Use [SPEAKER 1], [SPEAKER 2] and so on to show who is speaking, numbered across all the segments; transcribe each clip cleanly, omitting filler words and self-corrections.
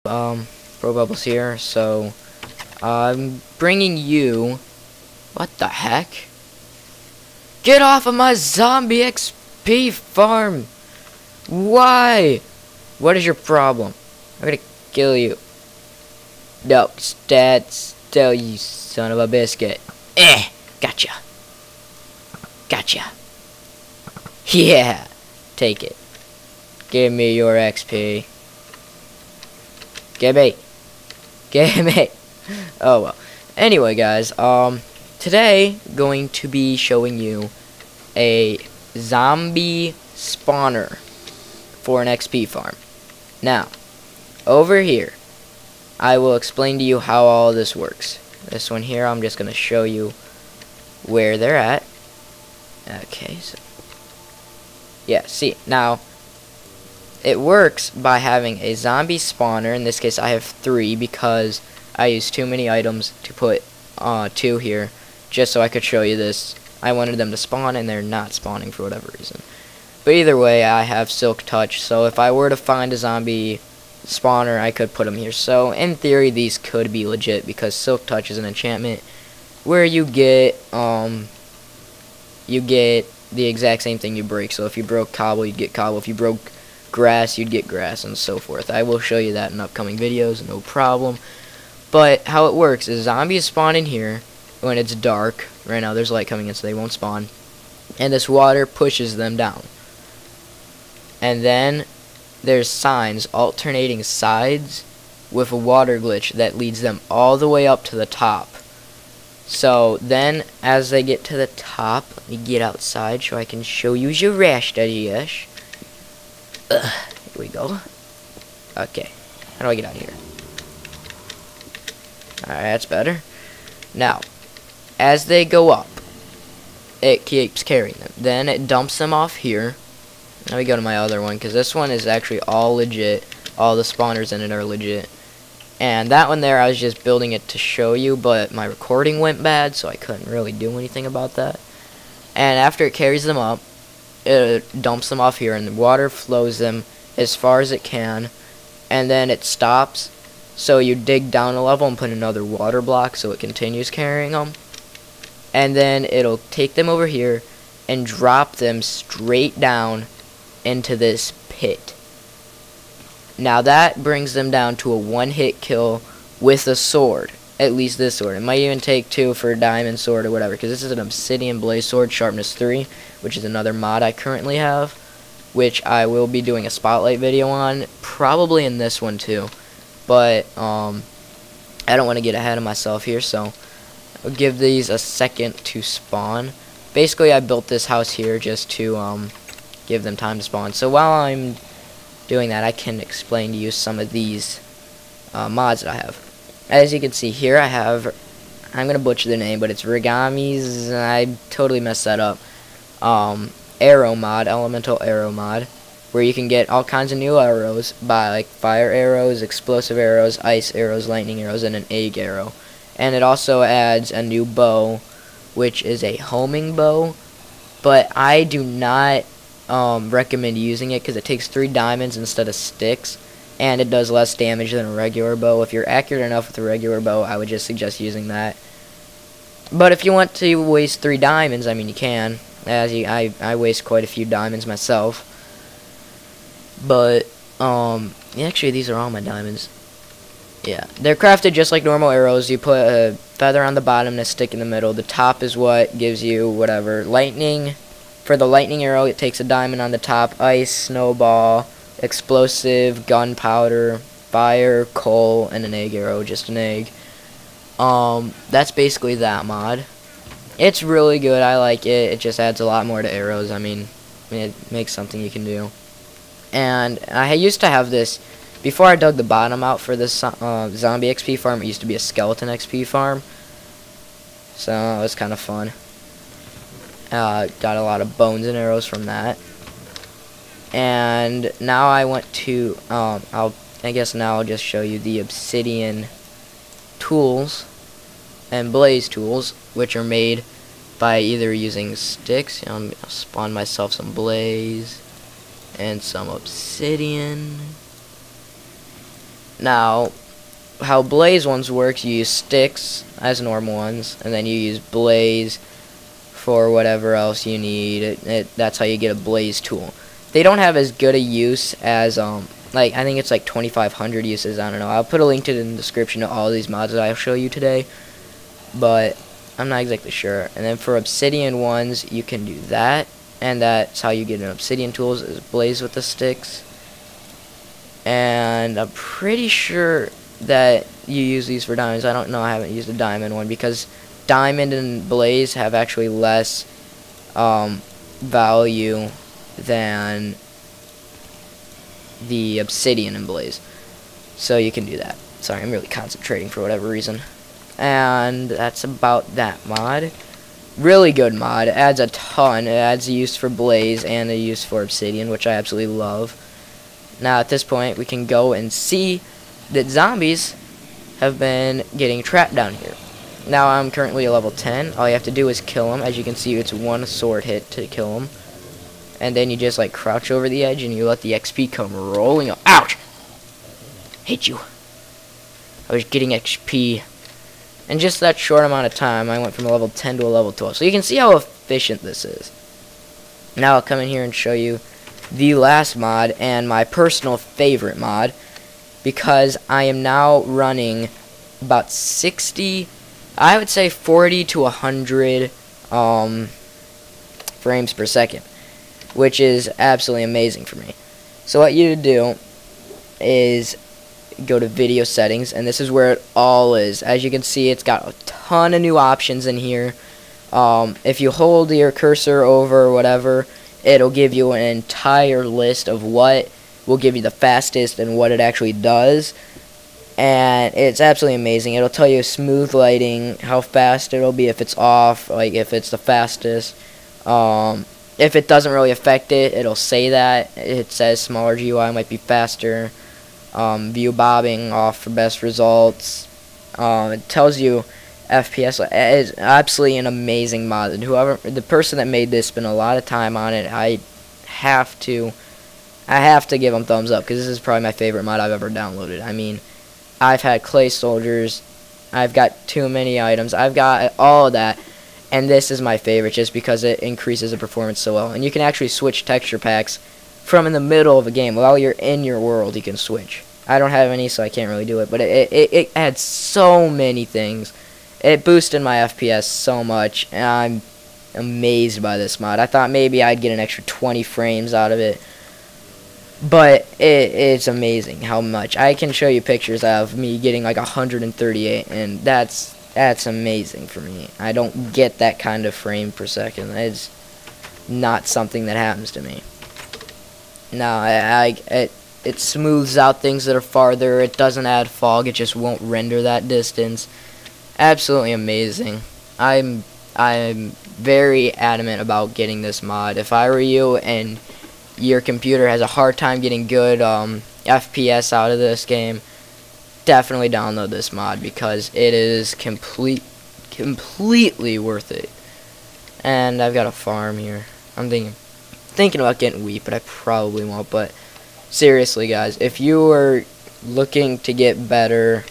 [SPEAKER 1] Pro Bubbles here. So, I'm bringing you. What the heck? Get off of my zombie XP farm! Why? What is your problem? I'm gonna kill you. No, stat still, you son of a biscuit. Gotcha. Gotcha. Yeah, take it. Give me your XP. Give me. Give me. Oh well. Anyway, guys, today going to be showing you a zombie spawner for an XP farm. Now, over here, I will explain to you how all this works. This one here, I'm just going to show you where they're at. Okay, so yeah, see, now it works by having a zombie spawner. In this case, I have 3 because I used too many items to put 2 here, just so I could show you this. I wanted them to spawn, and they're not spawning for whatever reason. But either way, I have Silk Touch, so if I were to find a zombie spawner, I could put them here. So in theory, these could be legit because Silk Touch is an enchantment where you get the exact same thing you break. So if you broke cobble, you'd get cobble. If you broke grass, you'd get grass, and so forth. I will show you that in upcoming videos, no problem. But how it works is zombies spawn in here when it's dark. Right now there's light coming in, so they won't spawn. And this water pushes them down. And then there's signs alternating sides with a water glitch that leads them all the way up to the top. So then as they get to the top, let me get outside so I can show you your rash, here we go. Okay, how do I get out of here? Alright, that's better. Now, as they go up, it keeps carrying them. Then it dumps them off here. Let me go to my other one, because this one is actually all legit. All the spawners in it are legit. And that one there, I was just building it to show you, but my recording went bad, so I couldn't really do anything about that. And after it carries them up, it dumps them off here, and the water flows them as far as it can. And then it stops, so you dig down a level and put another water block so it continues carrying them. And then it'll take them over here and drop them straight down into this pit. Now that brings them down to a 1-hit kill with a sword. At least this sword. It might even take 2 for a diamond sword or whatever, because this is an obsidian blaze sword, sharpness 3, which is another mod I currently have, which I will be doing a spotlight video on, probably in this one too. But I don't want to get ahead of myself here, so I'll give these a second to spawn. Basically, I built this house here just to give them time to spawn. So while I'm doing that, I can explain to you some of these mods that I have. As you can see here, I have, I'm going to butcher the name, but it's Rigami's, I totally messed that up, arrow mod, elemental arrow mod, where you can get all kinds of new arrows by like fire arrows, explosive arrows, ice arrows, lightning arrows, and an egg arrow. And it also adds a new bow, which is a homing bow, but I do not recommend using it because it takes 3 diamonds instead of sticks, and it does less damage than a regular bow. If you're accurate enough with a regular bow, I would just suggest using that. But if you want to waste 3 diamonds, I mean, you can. I waste quite a few diamonds myself. But actually these are all my diamonds. Yeah, they're crafted just like normal arrows. You put a feather on the bottom and a stick in the middle. The top is what gives you whatever. Lightning. For the lightning arrow, it takes a diamond on the top. Ice, snowball, explosive, gunpowder, fire, coal, and an egg arrow, just an egg. That's basically that mod. It's really good. I like it. It just adds a lot more to arrows. I mean it makes something you can do. And I used to have this before I dug the bottom out for this zombie XP farm. It used to be a skeleton XP farm, so it was kind of fun. Got a lot of bones and arrows from that. And now I want to I guess now I'll just show you the obsidian tools and blaze tools, which are made by either using sticks. I'll spawn myself some blaze and some obsidian. Now, how blaze ones works, you use sticks as normal ones, and then you use blaze for whatever else you need. That's how you get a blaze tool. They don't have as good a use as like, I think it's like 2,500 uses. I don't know. I'll put a link to it in the description to all these mods that I'll show you today, but I'm not exactly sure. And then for obsidian ones, you can do that, and that's how you get an obsidian tools, is blaze with the sticks. And I'm pretty sure that you use these for diamonds. I don't know, I haven't used a diamond one, because diamond and blaze have actually less value than the obsidian and blaze. So you can do that. Sorry, I'm really concentrating for whatever reason. And that's about that mod. Really good mod. It adds a ton. It adds a use for blaze and a use for obsidian, which I absolutely love. Now at this point we can go and see that zombies have been getting trapped down here. Now I'm currently a level 10. All you have to do is kill them. As you can see, it's one sword hit to kill them. And then you just like crouch over the edge and you let the XP come rolling up. Ouch! Hate you. I was getting XP. In just that short amount of time, I went from a level 10 to a level 12. So you can see how efficient this is. Now I'll come in here and show you the last mod, and my personal favorite mod, because I am now running about 60, I would say 40 to 100 frames per second, which is absolutely amazing for me. So what you do is go to video settings, and this is where it all is. As you can see, it's got a ton of new options in here. If you hold your cursor over whatever, it'll give you an entire list of what will give you the fastest and what it actually does. And it's absolutely amazing. It'll tell you smooth lighting, how fast it'll be if it's off, like if it's the fastest. If it doesn't really affect it, it'll say that. It says smaller GUI might be faster. View bobbing off for best results. It tells you FPS. It's absolutely an amazing mod, and the person that made this spent a lot of time on it. I have to give them thumbs up, because this is probably my favorite mod I've ever downloaded. I mean, I've had clay soldiers, I've got too many items, I've got all of that, and this is my favorite just because it increases the performance so well. And you can actually switch texture packs from in the middle of a game. While you're in your world, you can switch. I don't have any, so I can't really do it, but it adds so many things. It boosted my FPS so much, and I'm amazed by this mod. I thought maybe I'd get an extra 20 frames out of it, but it's amazing how much. I can show you pictures of me getting like 138, and that's amazing for me. I don't get that kind of frame per second. It's not something that happens to me. No, it smooths out things that are farther. It doesn't add fog. It just won't render that distance. Absolutely amazing. I'm very adamant about getting this mod. If I were you and your computer has a hard time getting good FPS out of this game, definitely download this mod, because it is completely worth it. And I've got a farm here. I'm thinking about getting wheat, but I probably won't. But seriously, guys, if you are looking to get better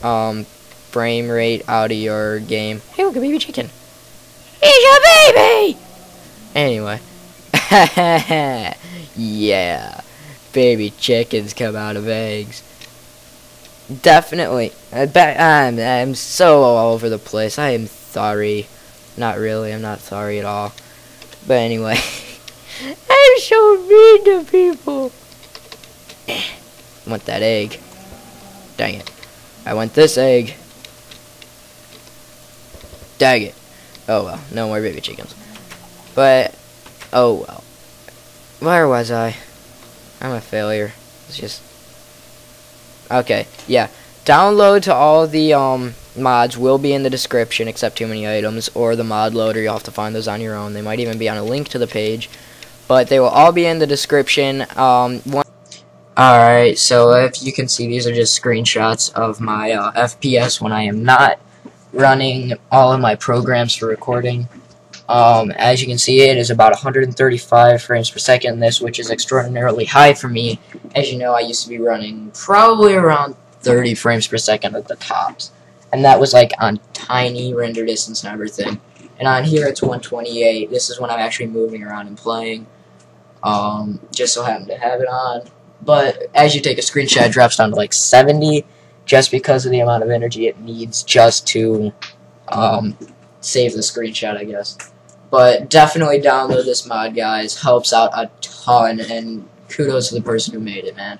[SPEAKER 1] frame rate out of your game, hey, look, a baby chicken. He's a baby. Anyway, yeah, baby chickens come out of eggs. Definitely. I'm so all over the place. I am sorry. Not really. I'm not sorry at all. But anyway, I'm so mean to people. I want that egg. Dang it. I want this egg. Dang it. Oh well. No more baby chickens. But, oh well. Where was I? I'm a failure. It's just... Okay, yeah. Download to all the mods will be in the description, except too many items, or the mod loader. You'll have to find those on your own. They might even be on a link to the page, but they will all be in the description. Alright, so if you can see, these are just screenshots of my FPS when I am not running all of my programs for recording. As you can see, it is about 135 frames per second, this, which is extraordinarily high for me. As you know, I used to be running probably around 30 frames per second at the tops. And that was like on tiny render distance and everything. And on here it's 128. This is when I'm actually moving around and playing. Just so happen to have it on. But as you take a screenshot, it drops down to like 70 just because of the amount of energy it needs just to save the screenshot, I guess. But definitely download this mod, guys. Helps out a ton, and kudos to the person who made it, man.